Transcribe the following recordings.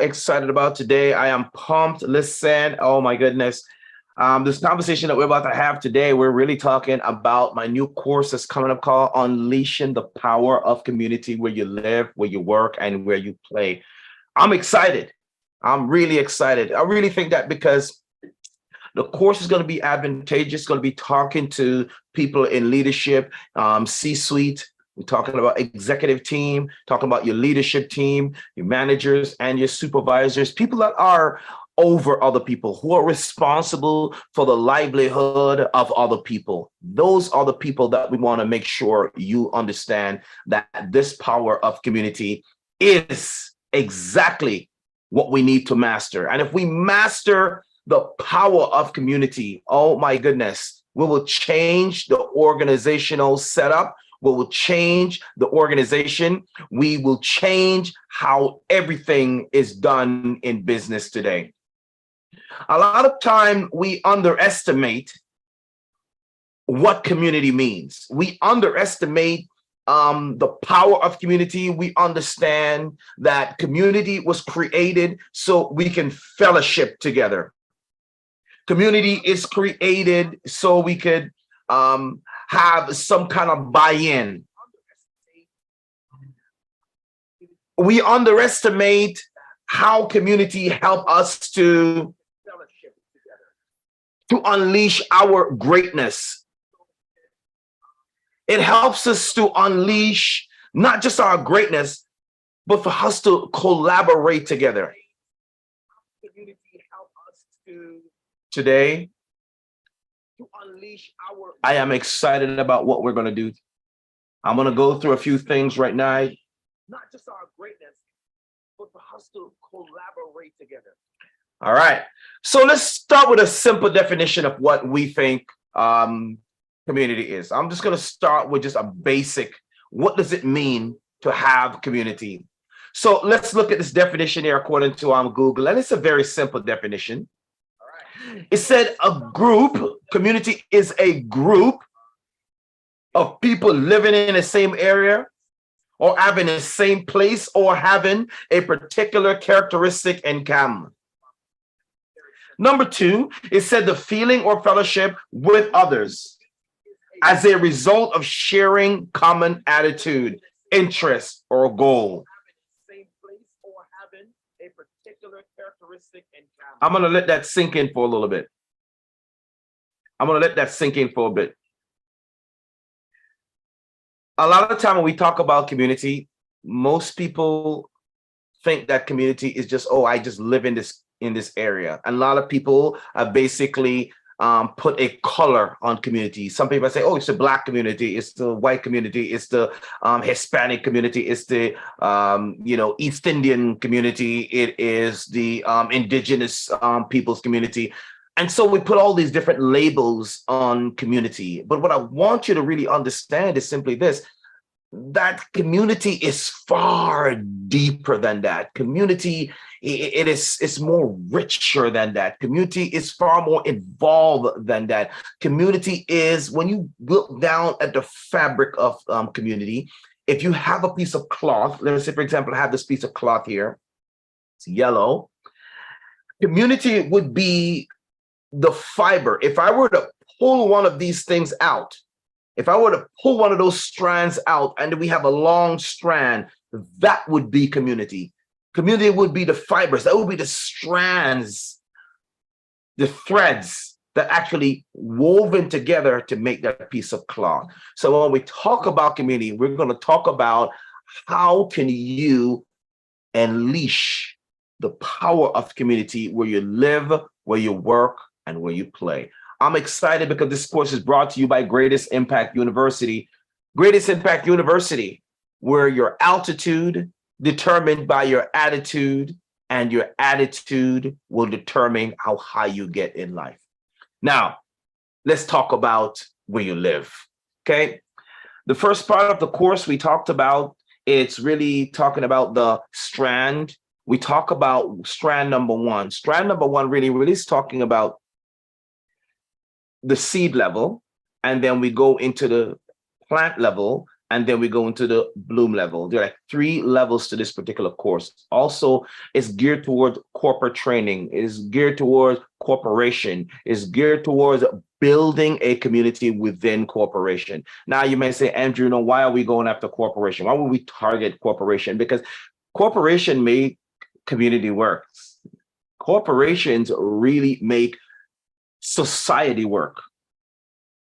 excited about today. I am pumped. Listen, oh my goodness. This conversation that we're about to have today, we're really talking about my new course that's coming up called Unleashing the Power of Community, where you live, where you work, and where you play. I'm excited. I'm really excited. I really think that because the course is going to be advantageous, going to be talking to people in leadership, C-suite. We're talking about executive team, talking about your leadership team, your managers and your supervisors, people that are over other people, who are responsible for the livelihood of other people. Those are the people that we want to make sure you understand that this power of community is exactly what we need to master. And if we master the power of community, oh my goodness, we will change the organizational setup. We will change the organization. We will change how everything is done in business today. A lot of time we underestimate what community means. We underestimate the power of community. We understand that community was created so we can fellowship together. Community is created so we could have some kind of buy-in. We underestimate how community help us to unleash our greatness. It helps us to unleash not just our greatness, but for us to collaborate together. Community help us to today to unleash our. I am excited about what we're going to do. I'm going to go through a few things right now. Not just our greatness, but for us to collaborate together. All right. So let's start with a simple definition of what we think community is. I'm just going to start with just a basic. What does it mean to have community? So let's look at this definition here according to Google, and it's a very simple definition. It said a group, community is a group of people living in the same area or having the same place or having a particular characteristic in common. Number two, it said the feeling or fellowship with others as a result of sharing common attitude, interest, or goal. I'm going to let that sink in for a little bit. I'm going to let that sink in for a bit. A lot of the time when we talk about community, most people think that community is just, oh, I just live in this area. And a lot of people have basically put a color on community. Some people say, oh, it's the Black community, it's the white community, it's the Hispanic community, it's the East Indian community, it is the indigenous people's community. And so we put all these different labels on community. But what I want you to really understand is simply this: that community is far deeper than that. Community, it's more richer than that. Community is far more involved than that. Community is, when you look down at the fabric of community, if you have a piece of cloth, let's say, for example, I have this piece of cloth here, it's yellow. Community would be the fiber. If I were to pull one of these things out, if I were to pull one of those strands out and we have a long strand, that would be community. Community would be the fibers, that would be the strands, the threads that actually woven together to make that piece of cloth. So when we talk about community, we're going to talk about how can you unleash the power of community where you live, where you work, and where you play. I'm excited because this course is brought to you by Greatest Impact University. Greatest Impact University, where your altitude determined by your attitude, and your attitude will determine how high you get in life. Now, let's talk about where you live, okay? The first part of the course we talked about, it's really talking about the strand. We talk about strand number one. Strand number one really is talking about the seed level, and then we go into the plant level, and then we go into the bloom level. There are like 3 levels to this particular course. Also, it's geared towards corporate training, it is geared towards corporation, is geared towards building a community within corporation. Now you may say, Andrew, why are we going after corporation? Why would we target corporation? Because corporation make community work. Corporations really make society work.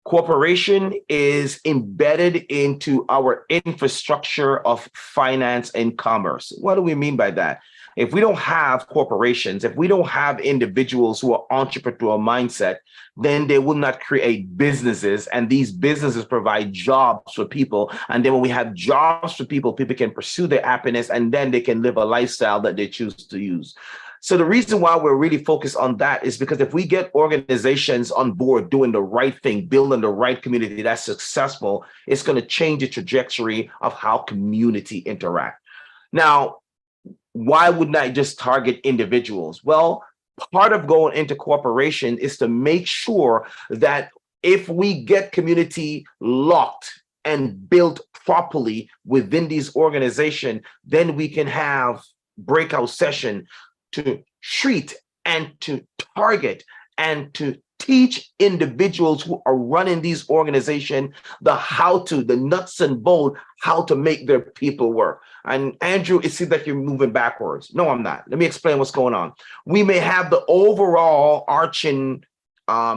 Corporation is embedded into our infrastructure of finance and commerce. What do we mean by that? If we don't have corporations, if we don't have individuals who are entrepreneurial mindset, then they will not create businesses, and these businesses provide jobs for people. And then when we have jobs for people, people can pursue their happiness, and then they can live a lifestyle that they choose to use. So the reason why we're really focused on that is because if we get organizations on board doing the right thing, building the right community that's successful, it's going to change the trajectory of how community interact. Now, why wouldn't I just target individuals? Well, part of going into corporation is to make sure that if we get community locked and built properly within these organizations, then we can have breakout session to treat and to target and to teach individuals who are running these organizations the nuts and bolts, how to make their people work. And Andrew, it seems like you're moving backwards. No, I'm not. Let me explain what's going on. We may have the overall arching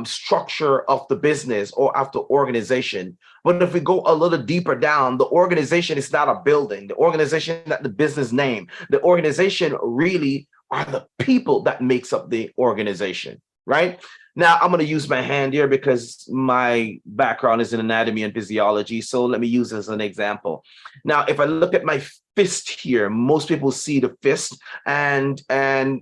structure of the business or of the organization. But if we go a little deeper down, the organization is not a building. The organization is not the business name. The organization really are the people that makes up the organization, right? Now, I'm going to use my hand here because my background is in anatomy and physiology. So let me use this as an example. Now, if I look at my fist here, most people see the fist. And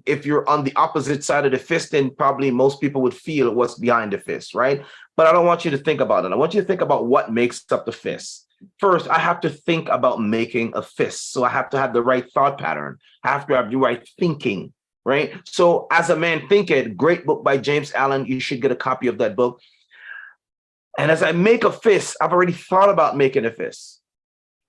if you're on the opposite side of the fist, then probably most people would feel what's behind the fist, right? But I don't want you to think about it. I want you to think about what makes up the fist. First, I have to think about making a fist. So I have to have the right thought pattern. I have to have the right thinking, right? So As a Man Thinketh, great book by James Allen. You should get a copy of that book. And as I make a fist, I've already thought about making a fist.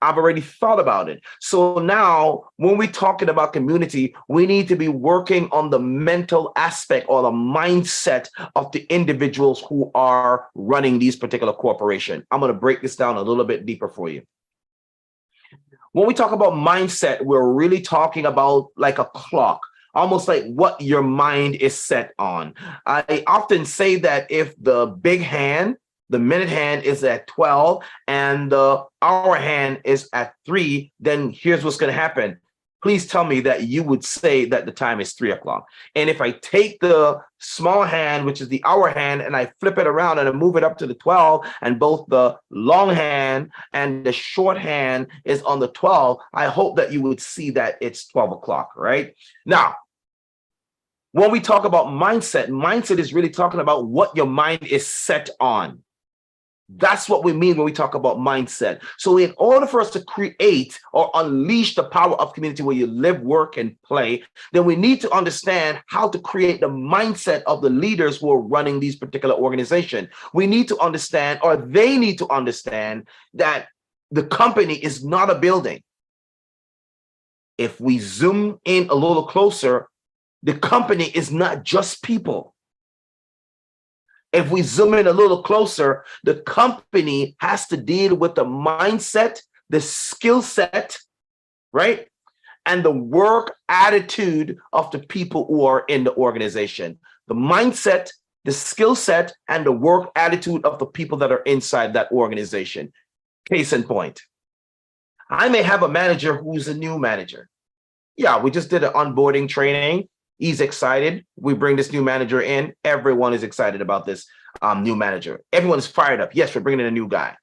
I've already thought about it. So now when we're talking about community, we need to be working on the mental aspect or the mindset of the individuals who are running these particular corporations. I'm going to break this down a little bit deeper for you. When we talk about mindset, we're really talking about like a clock, almost like what your mind is set on. I often say that if the big hand, the minute hand is at 12 and the hour hand is at 3, then here's what's going to happen. Please tell me that you would say that the time is 3 o'clock. And if I take the small hand, which is the hour hand, and I flip it around and I move it up to the 12, and both the long hand and the short hand is on the 12, I hope that you would see that it's 12 o'clock, right? Now, when we talk about mindset, mindset is really talking about what your mind is set on. That's what we mean when we talk about mindset. So in order for us to create or unleash the power of community where you live, work, and play, then we need to understand how to create the mindset of the leaders who are running these particular organizations. We need to understand, or they need to understand, that the company is not a building. If we zoom in a little closer, the company is not just people. If we zoom in a little closer, the company has to deal with the mindset, the skill set, right? And the work attitude of the people who are in the organization. The mindset, the skill set, and the work attitude of the people that are inside that organization. Case in point, I may have a manager who's a new manager. Yeah, we just did an onboarding training. He's excited. We bring this new manager in. Everyone is excited about this new manager. Everyone is fired up. Yes, we're bringing in a new guy.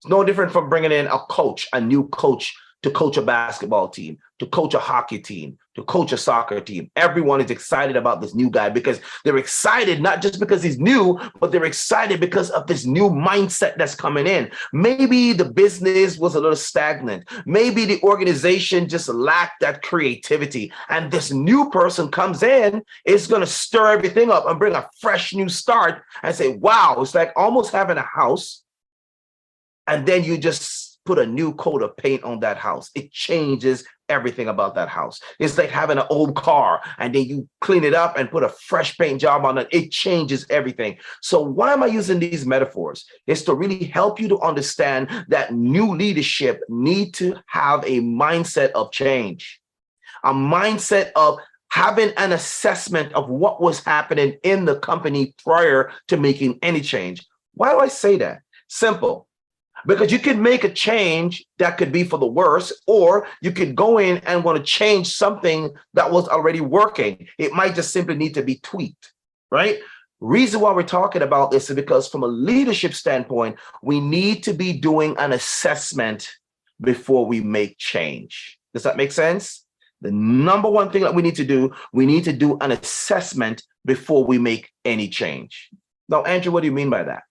It's no different from bringing in a coach, a new coach to coach a basketball team, to coach a hockey team, to coach a soccer team. Everyone is excited about this new guy because they're excited, not just because he's new, but they're excited because of this new mindset that's coming in. Maybe the business was a little stagnant. Maybe the organization just lacked that creativity. And this new person comes in, is going to stir everything up and bring a fresh new start and say, wow, it's like almost having a house. And then you just put a new coat of paint on that house. It changes everything about that house. It's like having an old car and then you clean it up and put a fresh paint job on it. It changes everything. So why am I using these metaphors? It's to really help you to understand that new leadership need to have a mindset of change, a mindset of having an assessment of what was happening in the company prior to making any change. Why do I say that? Simple. Because you can make a change that could be for the worse, or you could go in and want to change something that was already working. It might just simply need to be tweaked, right? Reason why we're talking about this is because from a leadership standpoint, we need to be doing an assessment before we make change. Does that make sense? The number one thing that we need to do an assessment before we make any change. Now, Andrew, what do you mean by that?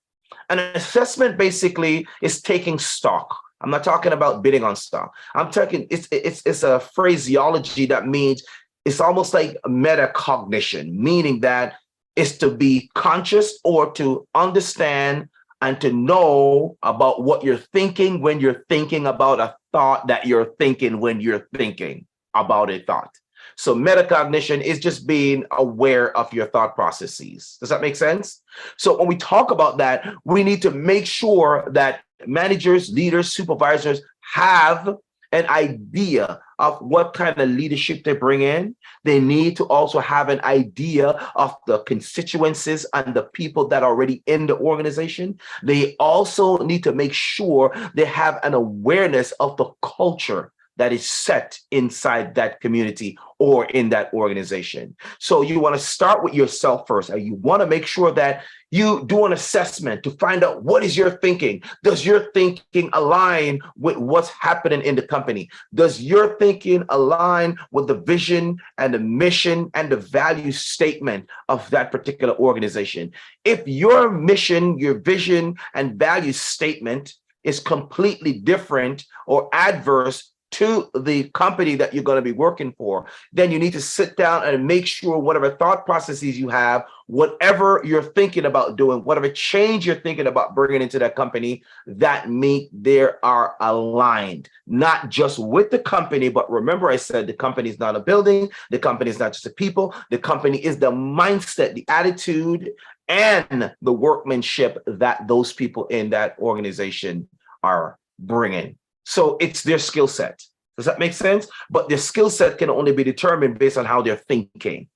An assessment basically is taking stock. I'm not talking about bidding on stock. I'm talking, it's a phraseology that means it's almost like metacognition, meaning that it's to be conscious or to understand and to know about what you're thinking when you're thinking about a thought that you're thinking when you're thinking about a thought. So metacognition is just being aware of your thought processes. Does that make sense? So when we talk about that, we need to make sure that managers, leaders, supervisors have an idea of what kind of leadership they bring in. They need to also have an idea of the constituencies and the people that are already in the organization. They also need to make sure they have an awareness of the culture that is set inside that community or in that organization. So you want to start with yourself first. And you want to make sure that you do an assessment to find out what is your thinking. Does your thinking align with what's happening in the company? Does your thinking align with the vision and the mission and the value statement of that particular organization? If your mission, your vision and value statement is completely different or adverse to the company that you're going to be working for, then you need to sit down and make sure whatever thought processes you have, whatever you're thinking about doing, whatever change you're thinking about bringing into that company, that they are aligned, not just with the company, but remember I said the company is not a building, the company is not just the people, the company is the mindset, the attitude, and the workmanship that those people in that organization are bringing. So it's their skill set. Does that make sense? But their skill set can only be determined based on how they're thinking.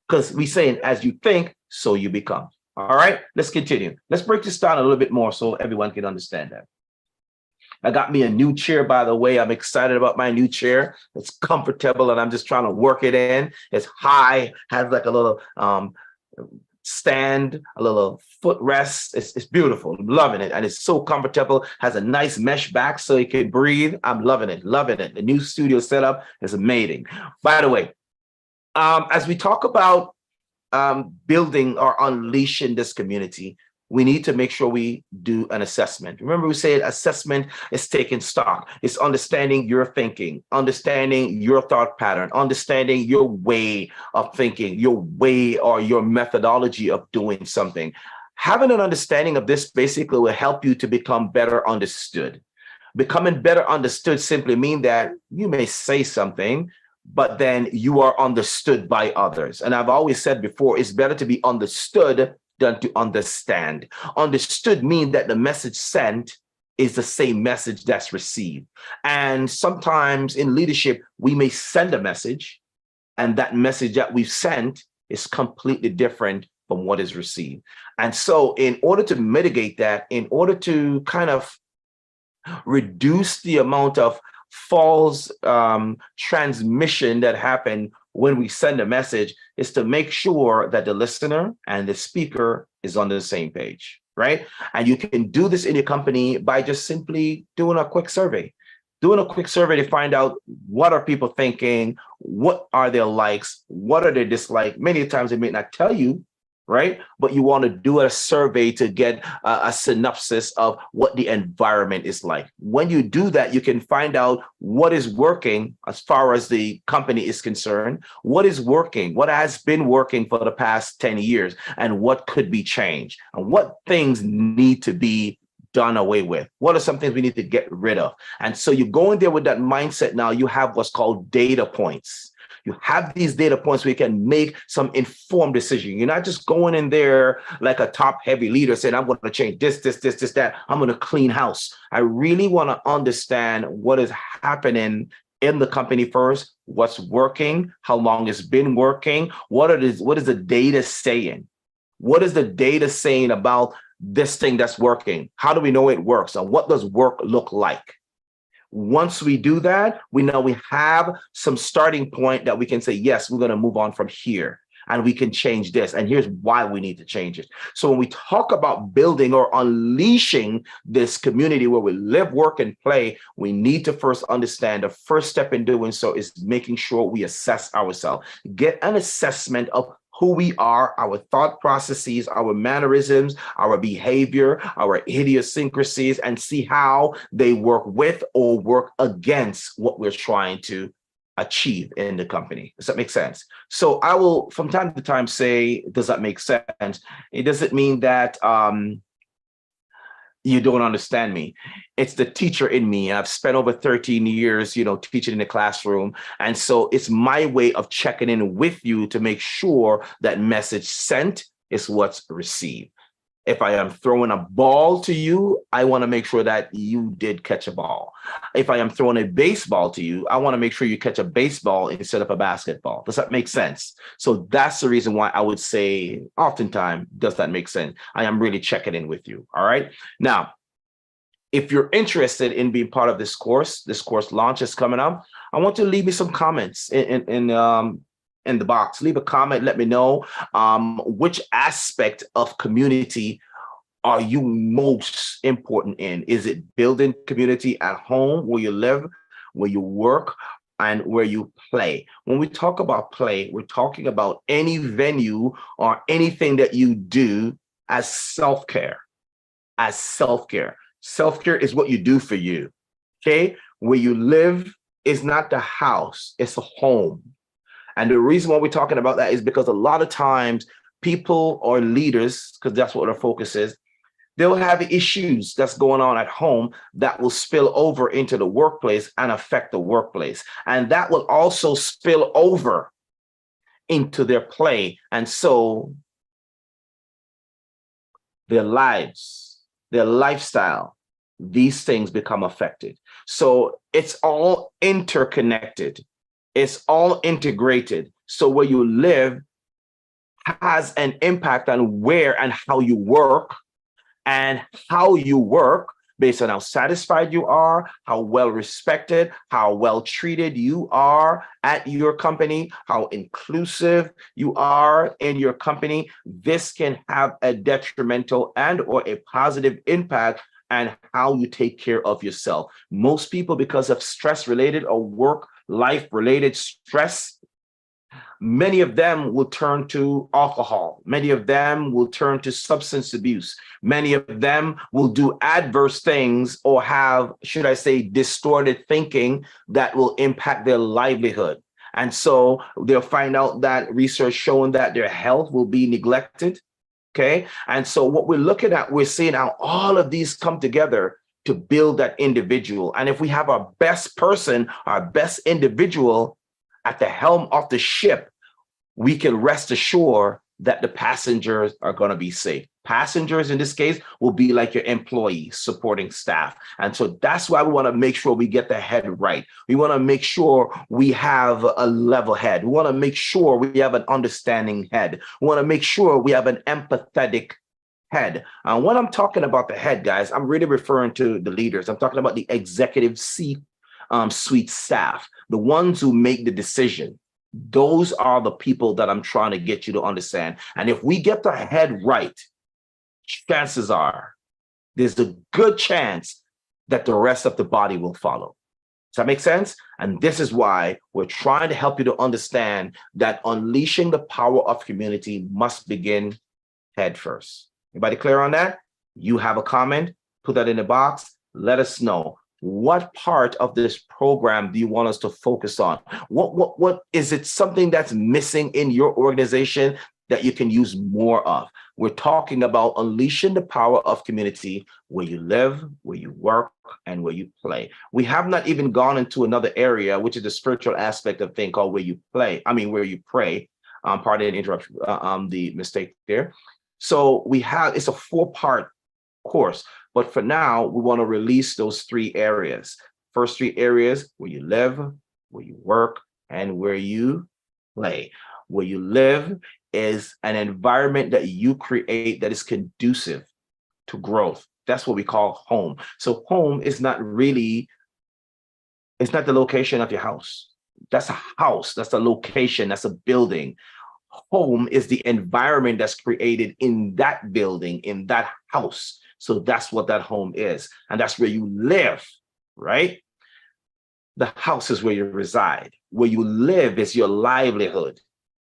Because we're saying, as you think, so you become. All right, let's continue. Let's break this down a little bit more so everyone can understand that. I got me a new chair, by the way. I'm excited about my new chair. It's comfortable and I'm just trying to work it in. It's high, has like a little stand, a little footrest. It's beautiful. I'm loving it. And it's so comfortable, has a nice mesh back so you can breathe. I'm loving it, loving it. The new studio setup is amazing. By the way, as we talk about building or unleashing this community, we need to make sure we do an assessment. Remember, we said assessment is taking stock. It's understanding your thinking, understanding your thought pattern, understanding your way of thinking, your way or your methodology of doing something. Having an understanding of this basically will help you to become better understood. Becoming better understood simply means that you may say something, but then you are understood by others. And I've always said before, it's better to be understood than to understand. Understood means that the message sent is the same message that's received. And sometimes in leadership, we may send a message, and that message that we've sent is completely different from what is received. And so in order to mitigate that, in order to kind of reduce the amount of false transmission that happen when we send a message, is to make sure that the listener and the speaker is on the same page, right? And you can do this in your company by just simply doing a quick survey. Doing a quick survey to find out what are people thinking, what are their likes, what are their dislikes. Many times they may not tell you, right? But you want to do a survey to get a synopsis of what the environment is like. When you do that, you can find out what is working as far as the company is concerned, what is working, what has been working for the past 10 years, and what could be changed, and what things need to be done away with? What are some things we need to get rid of? And so you go in there with that mindset. Now you have what's called data points. You have these data points where you can make some informed decision. You're not just going in there like a top heavy leader saying, I'm going to change this, that. I'm going to clean house. I really want to understand what is happening in the company first, what's working, how long it's been working, what is the data saying? What is the data saying about this thing that's working? How do we know it works? And what does work look like? Once we do that, we know we have some starting point that we can say, yes, we're going to move on from here and we can change this. And here's why we need to change it. So when we talk about building or unleashing this community where we live, work, and play, we need to first understand the first step in doing so is making sure we assess ourselves, get an assessment of who we are, our thought processes, our mannerisms, our behavior, our idiosyncrasies, and see how they work with or work against what we're trying to achieve in the company. Does that make sense? So I will, from time to time, say, does that make sense? It doesn't mean that you don't understand me. It's the teacher in me. I've spent over 13 years, teaching in the classroom. And so it's my way of checking in with you to make sure that message sent is what's received. If I am throwing a ball to you, I want to make sure that you did catch a ball. If I am throwing a baseball to you, I want to make sure you catch a baseball instead of a basketball. Does that make sense? So that's the reason why I would say oftentimes, does that make sense? I am really checking in with you. All right. Now, if you're interested in being part of this course launch is coming up, I want you to leave me some comments in the box. Leave a comment. Let me know which aspect of community are you most important in? Is it building community at home, where you live, where you work, and where you play? When we talk about play, we're talking about any venue or anything that you do as self-care. Self-care is what you do for you. Okay? Where you live is not the house, it's a home. And the reason why we're talking about that is because a lot of times people or leaders, because that's what our focus is, they'll have issues that's going on at home that will spill over into the workplace and affect the workplace. And that will also spill over into their play. And so their lives, their lifestyle, these things become affected. So it's all interconnected. It's all integrated. So where you live has an impact on where and how you work, and how you work based on how satisfied you are, how well respected, how well treated you are at your company, how inclusive you are in your company. This can have a detrimental and or a positive impact on how you take care of yourself. Most people, because of stress-related or work-life-related stress, many of them will turn to alcohol. Many of them will turn to substance abuse. Many of them will do adverse things or have, should I say, distorted thinking that will impact their livelihood. And so they'll find out that research showing that their health will be neglected. Okay. And so what we're looking at, we're seeing how all of these come together to build that individual. And if we have our best person, our best individual at the helm of the ship, we can rest assured that the passengers are going to be safe. Passengers in this case will be like your employees, supporting staff. And so that's why we want to make sure we get the head right. We want to make sure we have a level head. We want to make sure we have an understanding head. We want to make sure we have an empathetic head. When I'm talking about the head, guys, I'm really referring to the leaders. I'm talking about the executive suite staff, the ones who make the decision. Those are the people that I'm trying to get you to understand. And if we get the head right, chances are there's a good chance that the rest of the body will follow. Does that make sense? And this is why we're trying to help you to understand that unleashing the power of community must begin head first. Anybody clear on that? You have a comment, put that in the box. Let us know. What part of this program do you want us to focus on? What is it, something that's missing in your organization that you can use more of? We're talking about unleashing the power of community where you live, where you work, and where you play. We have not even gone into another area, which is the spiritual aspect of thing called where you play. I mean, where you pray. Pardon the interruption, the mistake there. So we have, it's a 4-part course, but for now, we want to release those 3 areas. First 3 areas: where you live, where you work, and where you play. Where you live is an environment that you create that is conducive to growth. That's what we call home. So home is not really, it's not the location of your house. That's a house, that's a location, that's a building. Home is the environment that's created in that building, in that house. So that's what that home is. And that's where you live, right? The house is where you reside. Where you live is your livelihood.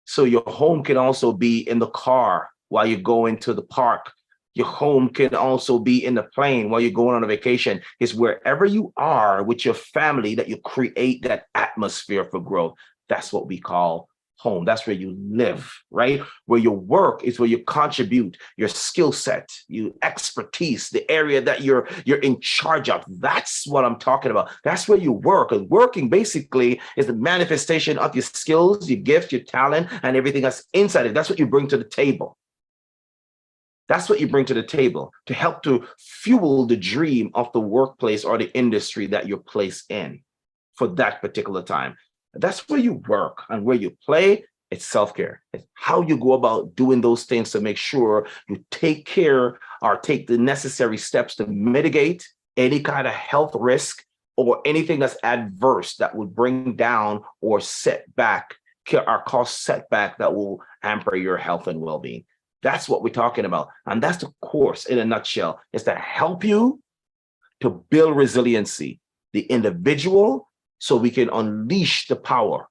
So your home can also be in the car while you're going to the park. Your home can also be in the plane while you're going on a vacation. It's wherever you are with your family that you create that atmosphere for growth. That's what we call home. That's where you live, right? Where your work is where you contribute your skill set, your expertise, the area that you're in charge of. That's what I'm talking about. That's where you work. And working basically is the manifestation of your skills, your gifts, your talent, and everything that's inside it. That's what you bring to the table. That's what you bring to the table to help to fuel the dream of the workplace or the industry that you're placed in for that particular time. That's where you work, and where you play, it's self-care. It's how you go about doing those things to make sure you take care or take the necessary steps to mitigate any kind of health risk or anything that's adverse that would bring down or set back or cause setback that will hamper your health and well-being. That's what we're talking about. And that's the course in a nutshell, is to help you to build resiliency, the individual, so we can unleash the power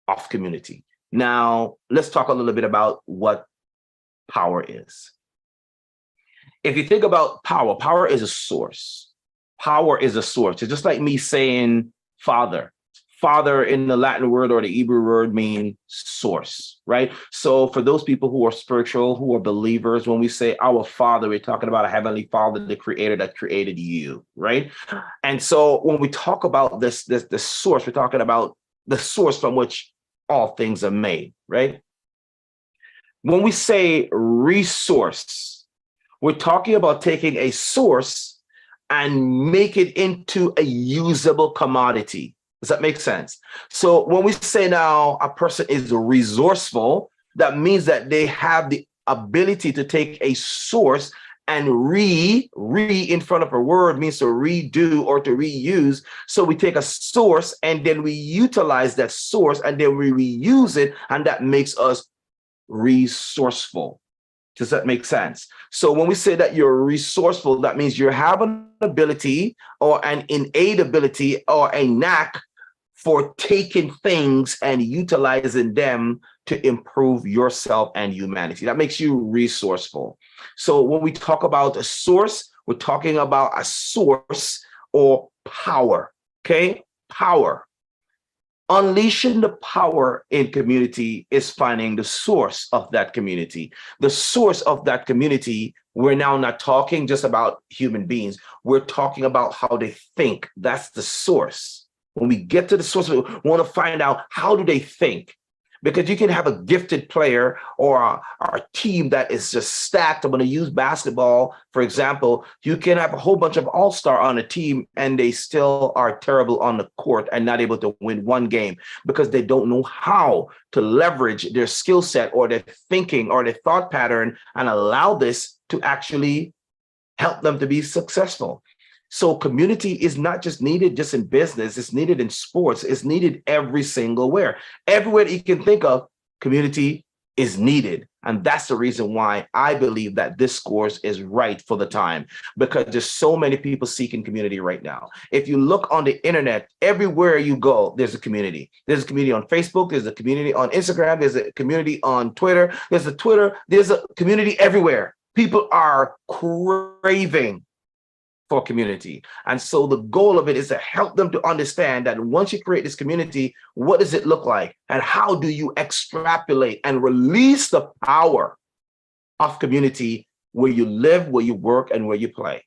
of community. Now, let's talk a little bit about what power is. If you think about power, power is a source. Power is a source. It's just like me saying father. Father in the Latin word or the Hebrew word mean source, right? So for those people who are spiritual, who are believers, when we say our Father, we're talking about a heavenly Father, the creator that created you, right? And so when we talk about this source, we're talking about the source from which all things are made, right? When we say resource, we're talking about taking a source and make it into a usable commodity. Does that make sense? So when we say now a person is resourceful, that means that they have the ability to take a source and re in front of a word means to redo or to reuse. So we take a source and then we utilize that source and then we reuse it, and that makes us resourceful. Does that make sense? So when we say that you're resourceful, that means you have an ability or an innate ability or a knack for taking things and utilizing them to improve yourself and humanity. That makes you resourceful. So when we talk about a source, we're talking about a source or power, okay? Power. Unleashing the power in community is finding the source of that community. The source of that community, we're now not talking just about human beings. We're talking about how they think. That's the source. When we get to the source, we want to find out, how do they think? Because you can have a gifted player or a team that is just stacked. I'm going to use basketball, for example. You can have a whole bunch of all-star on a team and they still are terrible on the court and not able to win one game because they don't know how to leverage their skill set or their thinking or their thought pattern and allow this to actually help them to be successful. So community is not just needed just in business, it's needed in sports, it's needed every single where. Everywhere that you can think of, community is needed. And that's the reason why I believe that this course is right for the time, because there's so many people seeking community right now. If you look on the internet, everywhere you go, there's a community. There's a community on Facebook, there's a community on Instagram, there's a community on Twitter, there's a community everywhere. People are craving for community. And so the goal of it is to help them to understand that once you create this community, what does it look like? And how do you extrapolate and release the power of community where you live, where you work, and where you play.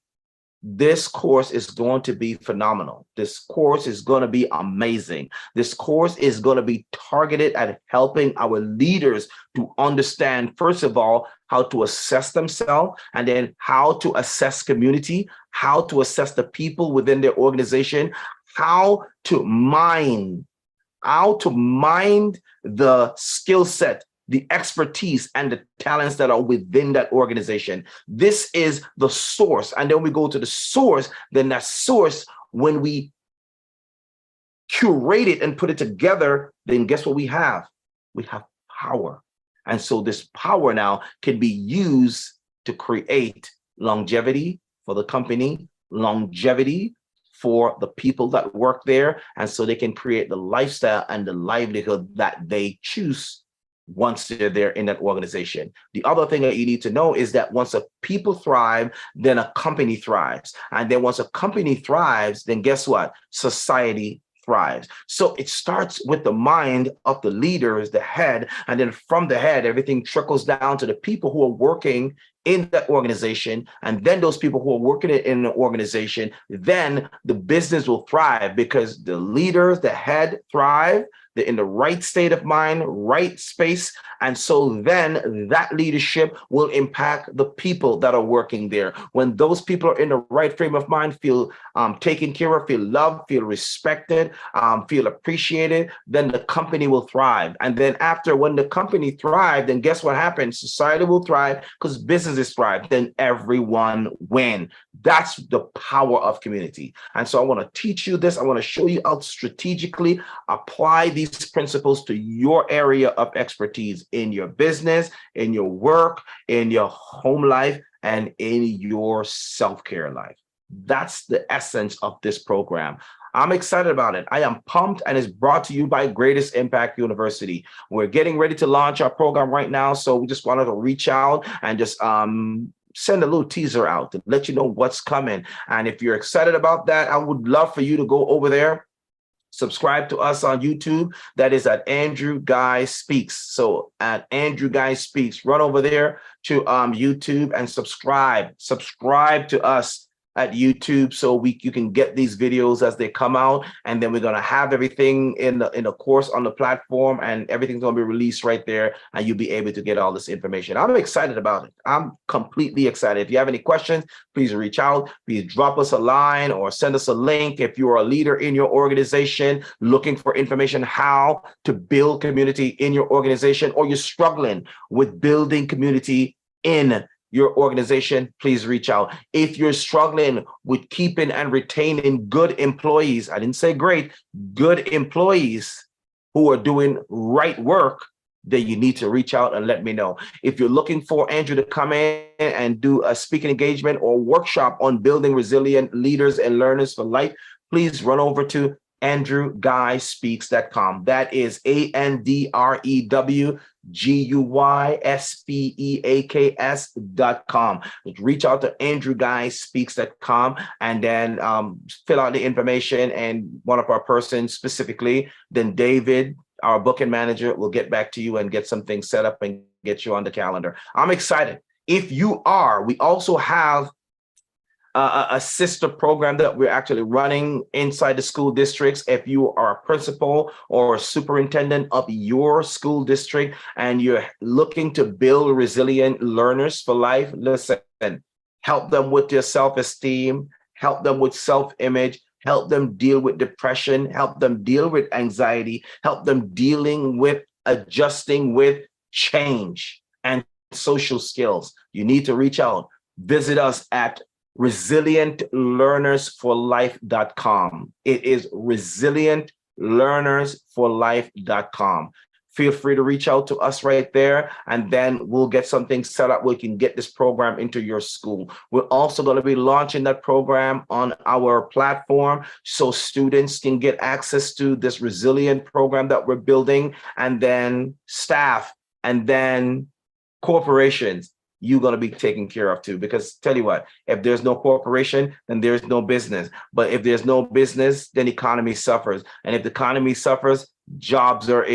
This course is going to be phenomenal. This course is going to be amazing. This course is going to be targeted at helping our leaders to understand, first of all, how to assess themselves, and then how to assess community, how to assess the people within their organization, how to mine, the skill set, the expertise, and the talents that are within that organization. This is the source. And then we go to the source, then that source, when we curate it and put it together, then guess what we have? We have power. And so this power now can be used to create longevity for the company, longevity for the people that work there, and so they can create the lifestyle and the livelihood that they choose once they're there in that organization. The other thing that you need to know is that once a people thrive, then a company thrives. And then once a company thrives, then guess what? Society thrives. So it starts with the mind of the leaders, the head, and then from the head, everything trickles down to the people who are working in that organization. And then those people who are working in an organization, then the business will thrive because the leaders, the head thrive. They're in the right state of mind, right space. And so then that leadership will impact the people that are working there. When those people are in the right frame of mind, feel taken care of, feel loved, feel respected, feel appreciated, then the company will thrive. And then after, when the company thrives, then guess what happens? Society will thrive because businesses thrive. Then everyone win. That's the power of community. And so I want to teach you this. I want to show you how to strategically apply these principles to your area of expertise in your business, in your work, in your home life, and in your self-care life. That's the essence of this program. I'm excited about it. I am pumped, and it's brought to you by Greatest Impact University. We're getting ready to launch our program right now, so we just wanted to reach out and just send a little teaser out to let you know what's coming. And if you're excited about that, I would love for you to go over there, subscribe to us on YouTube. That is at Andrew Guy Speaks. So at Andrew Guy Speaks, run over there to YouTube and subscribe to us at YouTube, so you can get these videos as they come out. And then we're going to have everything in the course on the platform, and everything's going to be released right there, and you'll be able to get all this information. I'm excited about it. I'm completely excited. If you have any questions, please reach out. Please drop us a line or send us a link. If you are a leader in your organization looking for information how to build community in your organization, or you're struggling with building community in your organization, please reach out. If you're struggling with keeping and retaining good employees, I didn't say great, good employees who are doing right work, then you need to reach out and let me know. If you're looking for Andrew to come in and do a speaking engagement or workshop on building resilient leaders and learners for life, please run over to AndrewGuySpeaks.com. That is AndrewGuyspeaks.com. Reach out to AndrewGuySpeaks.com and then fill out the information, and one of our persons specifically, then David, our booking manager, will get back to you and get some things set up and get you on the calendar. I'm excited. If you are, we also have a sister program that we're actually running inside the school districts. If you are a principal or a superintendent of your school district and you're looking to build resilient learners for life, listen, help them with their self-esteem, help them with self-image, help them deal with depression, help them deal with anxiety, help them dealing with adjusting with change and social skills. You need to reach out. Visit us at resilientlearnersforlife.com. It is resilientlearnersforlife.com. Feel free to reach out to us right there, and then we'll get something set up where you can get this program into your school. We're also going to be launching that program on our platform so students can get access to this resilient program that we're building, and then staff, and then corporations, you're going to be taken care of too. Because tell you what, if there's no corporation, then there's no business. But if there's no business, then economy suffers. And if the economy suffers, jobs are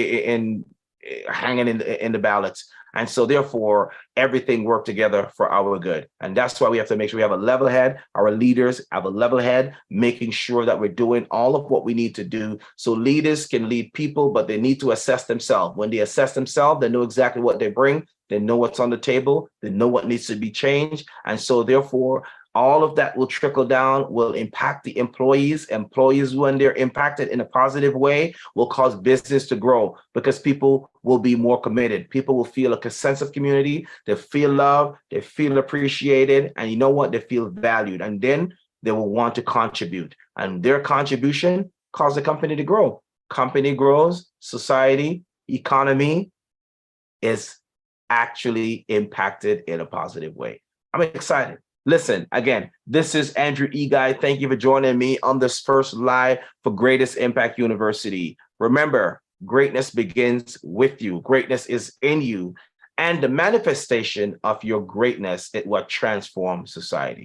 hanging in the balance. And so therefore, everything worked together for our good. And that's why we have to make sure we have a level head. Our leaders have a level head, making sure that we're doing all of what we need to do. So leaders can lead people, but they need to assess themselves. When they assess themselves, they know exactly what they bring. They know what's on the table. They know what needs to be changed. And so therefore, all of that will trickle down, will impact the employees. Employees, when they're impacted in a positive way, will cause business to grow because people will be more committed. People will feel a sense of community. They feel loved. They feel appreciated. And you know what? They feel valued. And then they will want to contribute. And their contribution causes the company to grow. Company grows, society, economy is actually impacted in a positive way. I'm excited. Listen, again, this is Andrew Eguy. Thank you for joining me on this first live for Greatest Impact University. Remember, greatness begins with you. Greatness is in you. And the manifestation of your greatness is what transforms society.